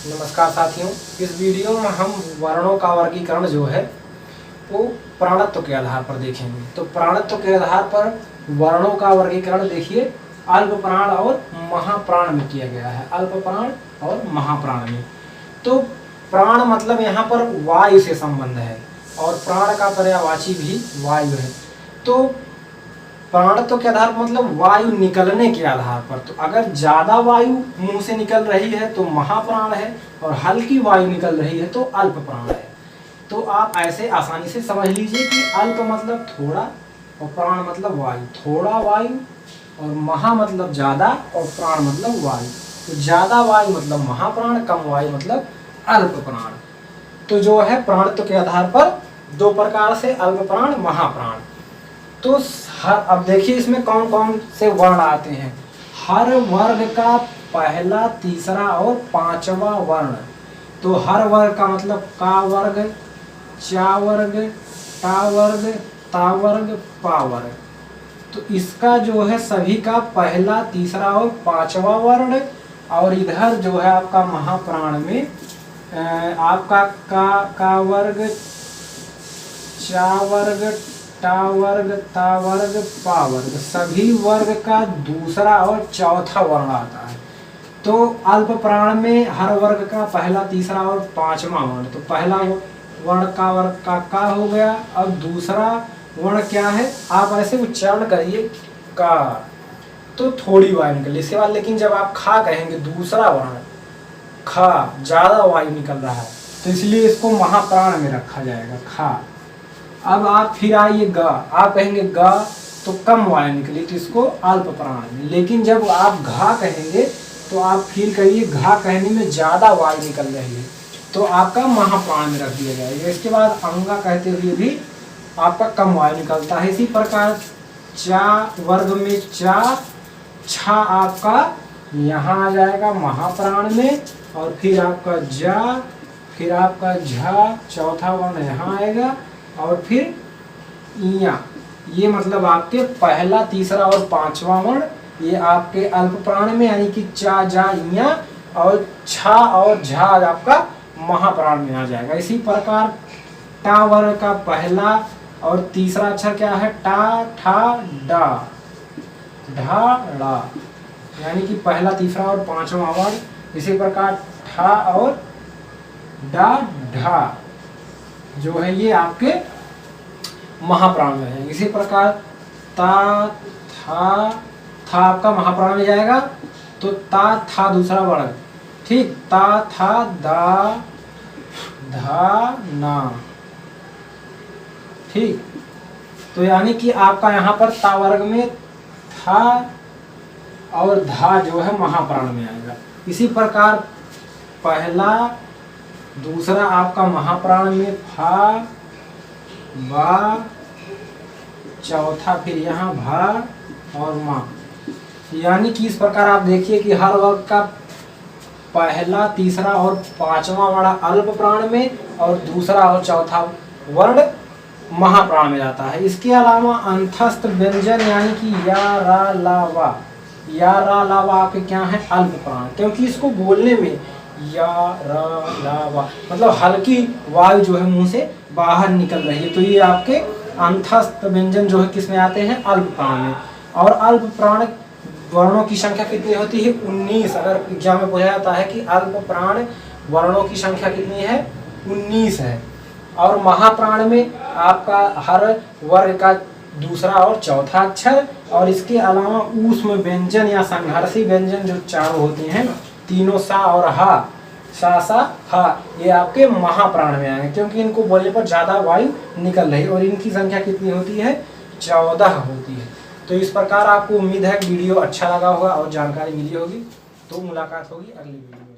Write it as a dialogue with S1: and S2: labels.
S1: नमस्कार साथियों, इस वीडियो में हम वर्णों का वर्गीकरण जो है वो प्राणत्व के आधार पर देखेंगे। तो प्राणत्व के आधार पर वर्णों का वर्गीकरण देखिए अल्प प्राण और महाप्राण में किया गया है। अल्प प्राण और महाप्राण में तो प्राण मतलब यहाँ पर वायु से संबंध है और प्राण का पर्यायवाची भी वायु है। तो प्राणत्व के आधार पर मतलब वायु निकलने के आधार पर, तो अगर ज्यादा वायु मुंह से निकल रही है तो महाप्राण है और हल्की वायु निकल रही है तो अल्प प्राण है। तो आप ऐसे आसानी से समझ लीजिए कि अल्प मतलब थोड़ा और प्राण मतलब वायु, थोड़ा वायु, और महा मतलब ज्यादा और प्राण मतलब वायु। तो ज्यादा वायु मतलब महाप्राण, कम वायु मतलब अल्प प्राण। तो जो है प्राणत्व के आधार पर दो प्रकार से अल्प प्राण महाप्राण। तो अब देखिए इसमें कौन कौन से वर्ण आते हैं। हर वर्ग का पहला, तीसरा और पांचवा वर्ण। तो हर वर्ग का मतलब का वर्ग, चा वर्ग, टा वर्ग, ता वर्ग, पा वर्ग। तो इसका जो है सभी का पहला, तीसरा और पांचवा वर्ण। और इधर जो है आपका महाप्राण में आपका का वर्ग, चा वर्ग, टा वर्ग, ता वर्ग, पा वर्ग, सभी वर्ग का दूसरा और चौथा वर्ण आता है। तो अल्प प्राण में हर वर्ग का पहला, तीसरा और पांचवा वर्ण। तो पहला वर्ण का वर्ग का हो गया। अब दूसरा वर्ण क्या है, आप ऐसे उच्चारण करिए का, तो थोड़ी वायु निकल इसके बाद। लेकिन जब आप खा कहेंगे दूसरा वर्ण खा, ज्यादा वायु निकल रहा है तो इसलिए इसको महाप्राण में रखा जाएगा खा। अब आप फिर आइए ग, आप कहेंगे ग तो कम वायु निकली तो इसको अल्प प्राण में। लेकिन जब आप घा कहेंगे तो आप फील करिए घा कहने में ज्यादा वायु निकल रही है तो आपका महाप्राण में रख दिया जाएगा। इसके बाद अंगा कहते हुए भी आपका कम वायु निकलता है। इसी प्रकार चा वर्ग में चा, छा आपका यहाँ आ जाएगा महाप्राण में, और फिर आपका जा, फिर आपका झा, चौथा वर्ण यहाँ आएगा, और फिर इया, ये मतलब आपके पहला, तीसरा और पांचवा वर्ण ये आपके अल्प प्राण में, यानी कि चा, जा, इया, और छा और झा आपका महाप्राण में आ जाएगा। इसी प्रकार टा वर्ग का पहला और तीसरा अक्षर क्या है, टा, ठा, डा, ढा, डा, यानी कि पहला, तीसरा और पांचवा वर्ण। इसी प्रकार ठा और डा, ढा जो है ये आपके महाप्राण में है। इसी प्रकार ता, था आपका महाप्राण में जाएगा। तो ता, था दूसरा वर्ण, ठीक, ता, था, दा, धा, ना, ठीक। तो यानी कि आपका यहाँ पर ता वर्ग में था और धा जो है महाप्राण में आएगा। इसी प्रकार पहला, दूसरा आपका महाप्राण में फा, बा, चौथा फिर यहाँ भा और माँ। यानी कि इस प्रकार आप देखिए कि हर वर्ग का पहला, तीसरा और पांचवा वर्ण अल्प प्राण में और दूसरा और चौथा वर्ण महाप्राण में जाता है। इसके अलावा अंतस्थ व्यंजन यानी कि या, रा, ला, वा, या, रा, ला, वा आपके क्या है अल्प प्राण, क्योंकि इसको बोलने में या, रा, ला, वा मतलब हल्की वायु जो है मुंह से बाहर निकल रही है। तो ये आपके अंतस्थ व्यंजन जो है किसमें आते हैं, अल्प प्राण में। और अल्प प्राण वर्णों की संख्या कितनी होती है, 19। अगर एग्जाम में पूछा जाता है कि अल्प प्राण वर्णों की संख्या कितनी है, 19 है। और महाप्राण में आपका हर वर्ग का दूसरा और चौथा अक्षर, और इसके अलावा ऊष्म व्यंजन या संघर्षी व्यंजन जो चारों होते हैं, तीनों सा और हा, सा, सा, हा, ये आपके महाप्राण में आएंगे, क्योंकि इनको बोलने पर ज्यादा वायु निकल रही है। और इनकी संख्या कितनी होती है, 14 होती है। तो इस प्रकार आपको उम्मीद है वीडियो अच्छा लगा होगा और जानकारी मिली होगी। तो मुलाकात होगी अगली वीडियो में।